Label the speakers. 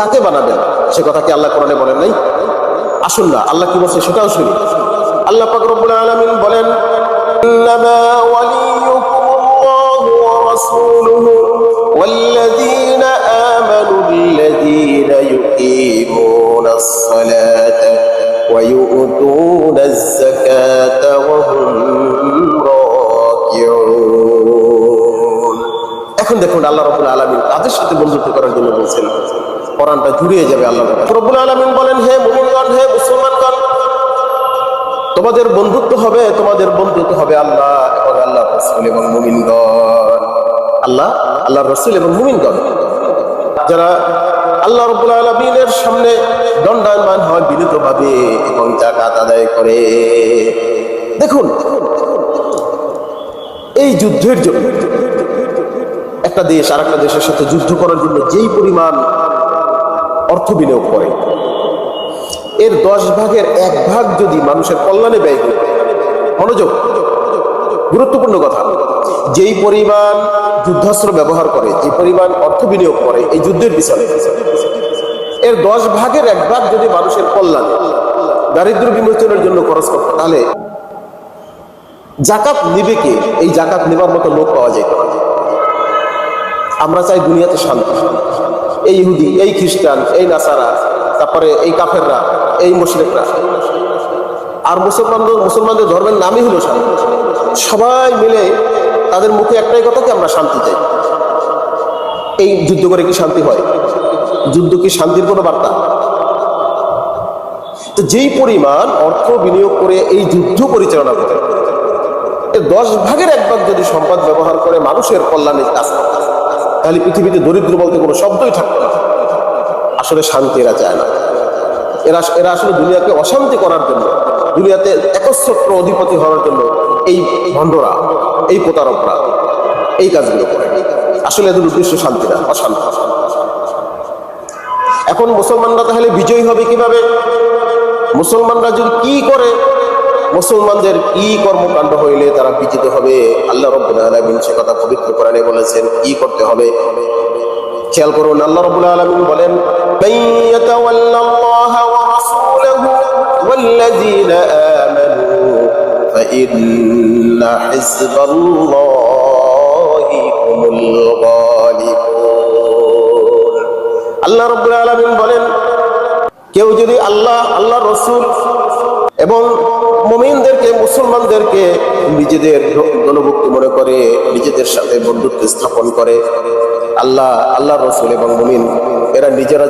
Speaker 1: কাকে বানাবেন সে কথা কি আল্লাহ কোরআনে বলেন নাই? আসুন না আল্লাহ কি বলছে সেটাও শুনি। আল্লাহ পাক রব্বুল আলামিন বলেন, ইন্নামা ওয়ালিয়ুকুমুল্লাহু ওয়া রাসূলুহু ওয়াল্লাযীনা আমানুল্লাযীনা ইউকিমুনাস সালাতা ওয়া ইউতুনাজ যাকাতা ওয়া হুম রাকিউন। এখন দেখুন আল্লাহ রাব্বুল আলামিন তাদের সাথে বন্ধুত্ব করার জন্য বলছেন, কোরআনটা জুড়িয়ে যাবে আল্লাহ রাব্বুল আলামিন বলেন, হে মুমিনগণ, হে মুসলমানগণ, তোমাদের বন্ধুত্ব হবে আল্লাহ এবং আল্লাহ রাসূল এবং মুমিনগণ। আল্লাহ রাসূল এবং মুমিনগণ যারা আল্লাহ রাব্বুল আলামিনের সামনে দণ্ডায়মান হয় বিনীতভাবে এবং যাকাত আদায় করে। দেখুন এই যুদ্ধের জন্য একটা দেশ আর একটা দেশের সাথে যুদ্ধ করার জন্য যেই পরিমাণ অর্থ বিনিয়োগ করে, এর 10 ভাগের 1 ভাগ যদি মানুষের কল্যাণে ব্যয় করে, মনোযোগ, গুরুত্বপূর্ণ কথা, যেই পরিমাণ যুদ্ধাস্ত্র ব্যবহার করে, যে পরিমাণ অর্থ বিনিয়োগ করে এই যুদ্ধের পিছনে, এর 10 ভাগের 1 ভাগ যদি মানুষের কল্যাণে দারিদ্র বিমোচনের জন্য খরচ করতে, তাহলে যাকাত নিবে কে? এই যাকাত নেবার মতো লোক পাওয়া যায়। আমরা চাই দুনিয়াতে শান্তি। এই ইহুদি, এই খ্রিস্টান, এই নাসারা, তারপরে এই কাফেররা, এই মুশরিকরা আর মুসলমানদের ধর্মের নামই হলো শান্তি। সবাই মিলে তাদের মুখে একটাই কথা, কি আমরা শান্তি চাই। এই যুদ্ধ করে কি শান্তি হয়? যুদ্ধ কি শান্তির কোনো বার্তা? তো যেই পরিমাণ অর্থ বিনিয়োগ করে এই যুদ্ধ পরিচালনা করে, এর 10 ভাগের 1 ভাগ যদি সম্পদ ব্যবহার করে মানুষের কল্যাণে কাজ করে, তাহলে পৃথিবীতে দরিদ্র বলতে কোনো শব্দই থাকবে না। আসলে শান্তি এরা চায় না। এরা আসলে দুনিয়াকে অশান্তি করার জন্য, দুনিয়াতে একচ্ছত্র অধিপতি হওয়ার জন্য এই ভণ্ডরা, এই প্রতারকরা এই কাজগুলো করে। আসলে এদের উদ্দেশ্য শান্তি না, অশান্তি। এখন মুসলমানরা তাহলে বিজয়ী হবে কিভাবে? মুসলমানরা যদি কি করে, মুসলমানদের কি কর্মকাণ্ড হইলে তারা বিজিত হবে, আল্লাহ রাব্বুল আলামিন সে কথা পবিত্র কোরআনে বলেছেন। কি করতে হবে খেয়াল করুন। আল্লাহ রাব্বুল আলামিন বলেন, মাইয়াতাওয়াল্লাল্লাহা ওয়া রাসূলাহু ওয়াল্লাযীনা আমানু ফাইন্না হিজবাল্লাহি হুমুল গালিবুন। আল্লাহ রাব্বুল আলামিন বলেন, কেউ যদি আল্লাহ রাসূল এবং মুমিনদেরকে, মুসলমানদেরকে নিজেদের দলভুক্ত মনে করে, নিজেদের সাথে বন্ধুত্ব স্থাপন করে, আল্লাহ রাসূল এবং মুমিন এরা নিজেরা